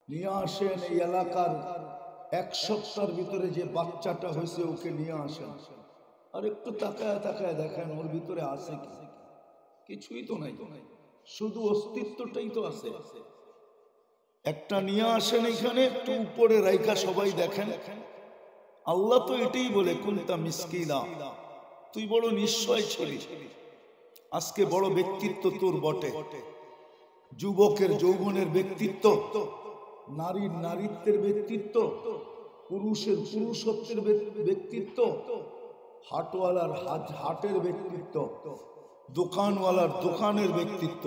নিয়ে আসেন এই এলাকার এক সপ্তাহের ভিতরে যে বাচ্চাটা হয়েছে ওকে নিয়ে আসেন, আর একটু তাকায় তাকায় দেখেন ওর ভিতরে আছে কি? কিছুই তো নাই, শুধু অস্তিত্বটাই তো আছে। একটা নিয়ে আসেন এখানে, একটু উপরে রাইখা সবাই দেখেন। আল্লাহ তো এটাই বলে কুনতা মিসকিনা, তুই বড় নিশ্চয় ছিলি, আজকে বড় ব্যক্তিত্ব তোর বটে। যুবকের যৌবনের ব্যক্তিত্ব, নারীর নারীত্বের ব্যক্তিত্ব, পুরুষের পুরুষত্বের ব্যক্তিত্ব, হাটওয়ালার হাটের ব্যক্তিত্ব, দোকানওয়ালার দোকানের ব্যক্তিত্ব,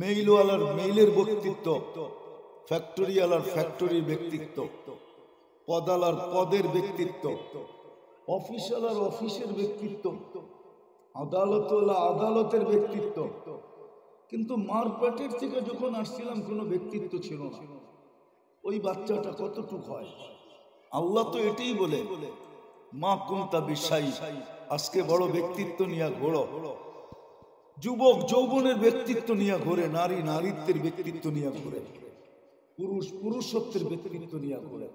মেইলওয়ালার মেইলের ব্যক্তিত্ব, ফ্যাক্টরিওয়ালার ফ্যাক্টরির ব্যক্তিত্ব, পদালার পদের ব্যক্তিত্ব, অফিসওয়ালার অফিসের ব্যক্তিত্ব, আদালতওয়ালা আদালতের ব্যক্তিত্ব। কিন্তু মার পেটের থেকে যখন আসছিলাম কোনো ব্যক্তিত্ব ছিল না। ওই বাচ্চাটা কতটুক হয়? আল্লাহ তো এটাই বলে মা কুনতা বিশাই, আজকে বড় ব্যক্তিত্ব নিয়ে ঘোরো। যুবক যৌবনের ব্যক্তিত্ব নিয়ে ঘোরে, নারী নারীত্বের ব্যক্তিত্ব নিয়ে ঘোরে, পুরুষ পুরুষত্বের ব্যক্তিত্ব নিয়ে ঘোরে।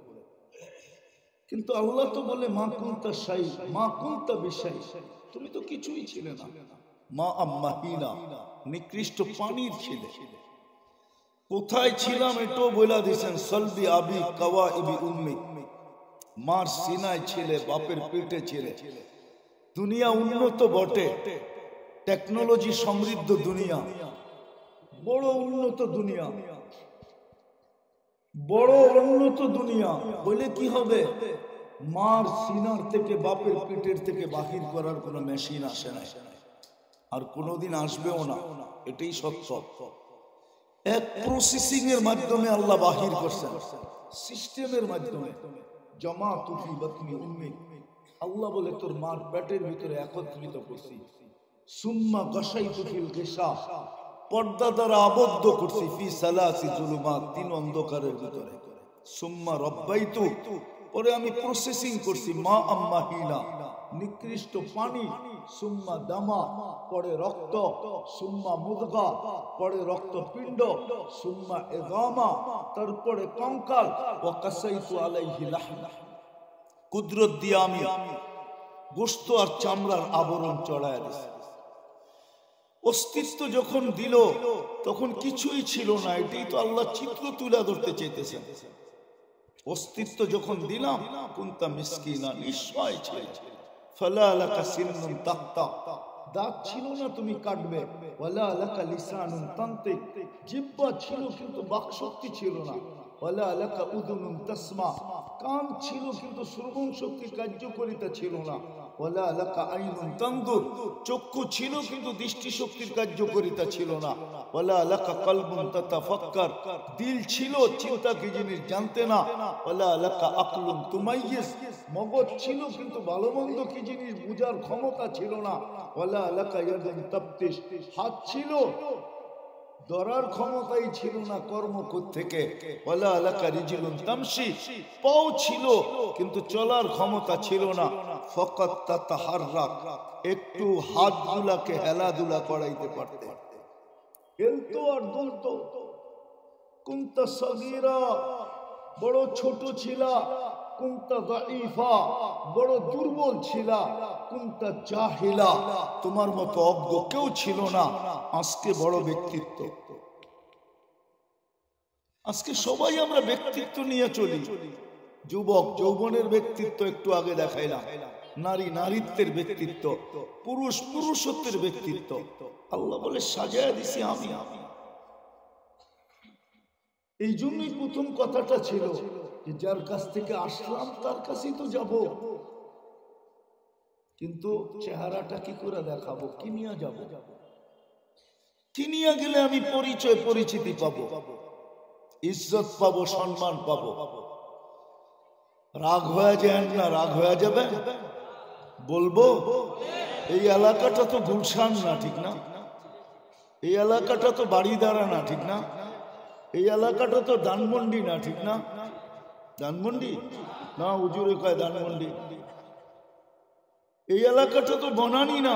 কিন্তু আল্লাহ তো বলে মা কুনতা শাই, মা কুনতা বিশাই, তুমি তো কিছুই ছিলে না। মা আম্মাহিনা, নিকৃষ্ট পানির ছিলে। কোথায় ছিলাম এটাও বলে দিয়েছেন, সলবি আবি কাওয়া ইবি উম্মি, মার সিনায় ছিলে, বাপের পেটে ছিলে। দুনিয়া উন্নত বটে, টেকনোলজি সমৃদ্ধ দুনিয়া, বড় উন্নত দুনিয়া, বড় উন্নত দুনিয়া। বলে কি হবে? মার সিনার থেকে বাপের পেটের থেকে বাহির করার কোনো মেশিন আসে না, আর কোনোদিন আসবেও না। এটাই সত্য। এক প্রসেসিং এর মাধ্যমে আল্লাহ বাহির করছেন, সিস্টেমের মাধ্যমে। জমা তুফি বাতনি উম্মি, আল্লাহ বলে তোর মার পেটের ভিতরে একত্রিত করছি। সুম্মা গাশাইতু ফিল গিশা, পর্দা দ্বারা আবদ্ধ করছি। ফি সালাসি জুলুমাত, তিন অন্ধকারের ভিতরে। সুম্মা রব্বাইতু, পরে আমি প্রসেসিং করছি। মা আম্মাহিনা, নিকৃষ্ট পানি। সুম্মা দামা, পরে রক্ত। সুম্মা মুদগা, পরে রক্তপিণ্ড। সুম্মা ইযামা, তারপরে কঙ্কাল। ওয়া কাসাইতু আলাইহি লাহম, কুদরত দিয়ে আমি গোশত আর চামড়ার আবরণ চড়ায় দিছি। অস্তিত্ব যখন দিল তখন কিছুই ছিল না। এটাই তো আল্লাহ চিত্র তুলে ধরতে চাইতেছেন। অস্তিত্ব যখন দিলাম, কুনতা মিসকিনা, নিঃস্বয় ছিল। ফালা লাকা সিন্নুন তাক্তা, দাঁত ছিল না তুমি কাটবে। ওয়ালা লাকা লিসানুন তানতিক, জিহ্বা ছিল কিন্তু বাকশক্তি ছিল না। ওয়ালা লাকা উযুনুন তাসমা, কান ছিল কিন্তু শ্রবণ শক্তি কার্যকারিতা ছিল না। ওয়ালা লাকা আইনুন তানদুর, চক্ষু ছিল কিন্তু দৃষ্টি শক্তির কার্যকারিতা ছিল না। ওয়ালা লাকা কলবুন তাতাফাক্কার, দিল ছিল চিন্তা কি জিনিস জানতে না। ওয়ালা লাকা আকলুন তুমাইয়িজ, মগজ ছিল কিন্তু ভালো মন্দ কি জিনিস বুঝার ক্ষমতা ছিল না। ওয়ালা লাকা ইয়াদুন তাবতিশ, হাত ছিল, ধরার ক্ষমতাই ছিল না কর্ম থেকে। ওয়ালা লাকা রিজলুন তামশি, পাও ছিল কিন্তু চলার ক্ষমতা ছিল না। ফাকাত তাতাহাররাক, একটু হাতগুলাকে হেলাধুলা করাইতে পারতে, হেলতো আর দুলতো। কুনতা সগীরা, বড় ছোট ছিলা। কুনতা দাঈফা, বড় দুর্বল ছিলা। কুনতা জাহিলা, তোমার মতো অজ্ঞ কেউ ছিল না। আজকে বড় ব্যক্তিত্ব। আজকে সবাই আমরা ব্যক্তিত্ব নিয়ে চলি। যুবক যৌবনের ব্যক্তিত্ব একটু আগে দেখাইলাম, নারী নারীত্বের ব্যক্তিত্ব, পুরুষ পুরুষত্বের ব্যক্তিত্ব। আল্লাহ বলে সাজায়া দিছি আমি। এই জন্যই প্রথম কথাটা ছিল যে যার কাছ থেকে আসলাম তার কাছেই তো যাব, কিন্তু চেহারাটা কি করে দেখাবো, কি নিয়ে যাব? কি নিয়ে গেলে আমি পরিচয় পরিচিতি পাবো, ইজ্জত পাবো, সম্মান পাবো? রাগ হয়ে যায় না? রাগ হয়ে যাবে বলবো এই এলাকাটা তো গুলশান না, ঠিক না? এই এলাকাটা তো বাড়িদারা না, ঠিক না? এই এলাকাটা তো ধানমন্ডি না, ঠিক না? ধানমন্ডি না, হুজুরে কয় ধানমন্ডি। এই এলাকাটা তো বনানী না,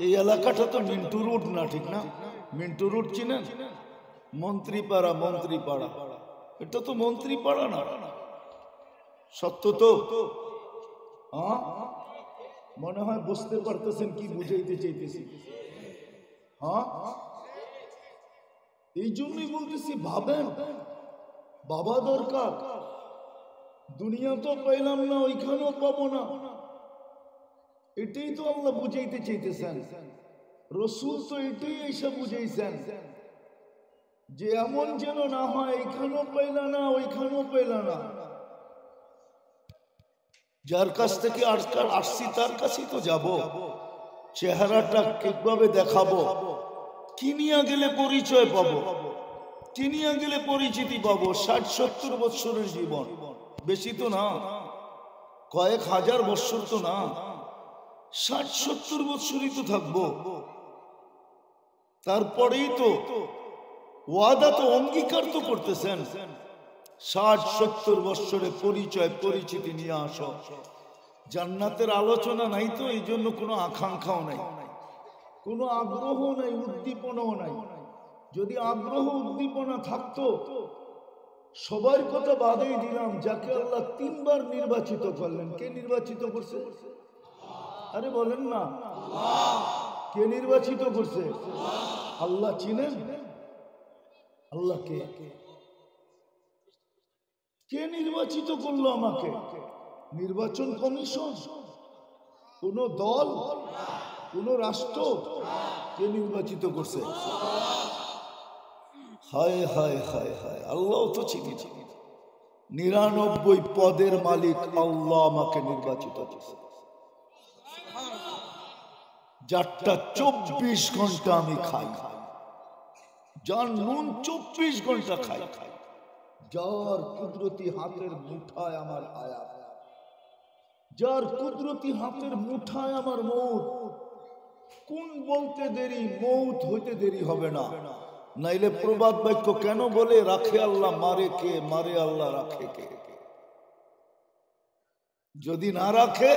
এই এলাকাটা তো মিন্টু রোড না, ঠিক না? মিন্টু রোড চিনেন? মন্ত্রীপাড়া, মন্ত্রীপাড়া। এটা তো মন্ত্রী পাড়া না, সত্য তো। মনে হয় বুঝতে পারতেছেন কি বুঝাইতে চাইতেছি। এই জন্যই বলতেছি, ভাবেন বাবা দরকার। দুনিয়া তো পাইলাম না, ওইখানেও পাবো না, এটাই তো আল্লাহ বুঝাইতে চাইতেছেন। রসুল তো এটাই এসে বুঝাইছেন যে এমন যেন না হয় এখানেও পাইলা না ওইখানেও পাইলা না। যার কাছ থেকে আসছি তার কাছেই তো যাব। চেহারাটা কিভাবে দেখাবো, কিনিয়া গেলে পরিচয় পাবো, কিনিয়া গেলে পরিচিতি পাবো। 60-70 বৎসরের জীবন, বেশি তো না, কয়েক হাজার বৎসর তো না, 60-70 বৎসরই তো থাকবো। তারপরেই তো ওয়াদা তো অঙ্গীকার তো করতেছেন 60-70 বৎসরে পরিচয় পরিচিতি নিয়ে আসো। জান্নাতের আলোচনা নাই তো, এই জন্য কোনো আকাঙ্ক্ষাও নাই, কোনো আগ্রহ নাই, উদ্দীপনাও নাই। যদি আগ্রহ উদ্দীপনা থাকতো, সবার কথা বাদেই দিলাম, যাকে আল্লাহ 3 বার নির্বাচিত করলেন। কে নির্বাচিত করছে? আরে বলেন না, কে নির্বাচিত করছে? আল্লাহ। চিনেন আল্লাহকে? কে নির্বাচিত করলো আমাকে? নির্বাচন কমিশন? কোন দল? কোন রাষ্ট্র? কে নির্বাচিত করছে? হায় হায় হায় হায়, আল্লাহ তো চিনি। 99 পদের মালিক আল্লাহ আমাকে নির্বাচিত করছে। যারটা 24 ঘন্টা আমি খাই, যার নুন 24 ঘন্টা খাই, যার কুদরতি হাতের মুঠায় আমার হায়াত, যার কুদরতি হাতের মুঠায় আমার মৌত। কোন বলতে দেরি, মৌত হইতে দেরি হবে না। নাইলে প্রবাদ বাক্য কেন বলে, রাখে আল্লাহ মারে কে, মারে আল্লাহ রাখে কে? যদি না রাখে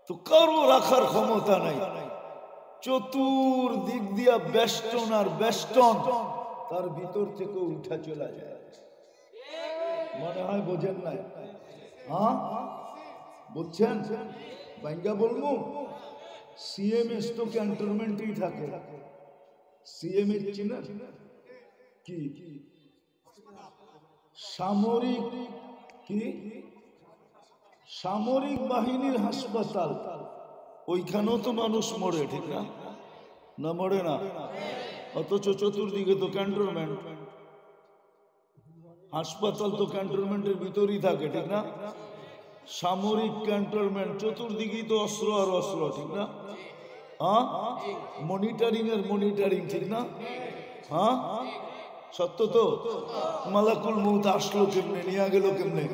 তো কারো রাখার ক্ষমতা নাই। চতুর্দিক দিয়া বেষ্টন আর বেষ্টন, তার ভিতর থেকে উঠা চলে যায়। মনে হয় বোঝেন নাই? বুঝছেন? বাঙ্গা বলবো, সিএমএস তো ক্যান্টনমেন্টেই থাকে। সিএমএস চিনেন কি? সামরিক কি? সামরিক বাহিনীর হাসপাতাল। ওইখানেও তো মানুষ মরে, ঠিক না? না মরে না? অথচ চতুর্দিকে তো ক্যান্টনমেন্ট। হাসপাতাল তো ক্যান্টনমেন্টের ভিতরেই থাকে, ঠিক না? সামরিক ক্যান্টনমেন্ট, চতুর্দিকেই তো অস্ত্র আর অস্ত্র, ঠিক না? মনিটরিং এর মনিটরিং, ঠিক না? সত্য তো। মালাকুল মউত আসলো কেমনে, নিয়ে গেল কেমনে?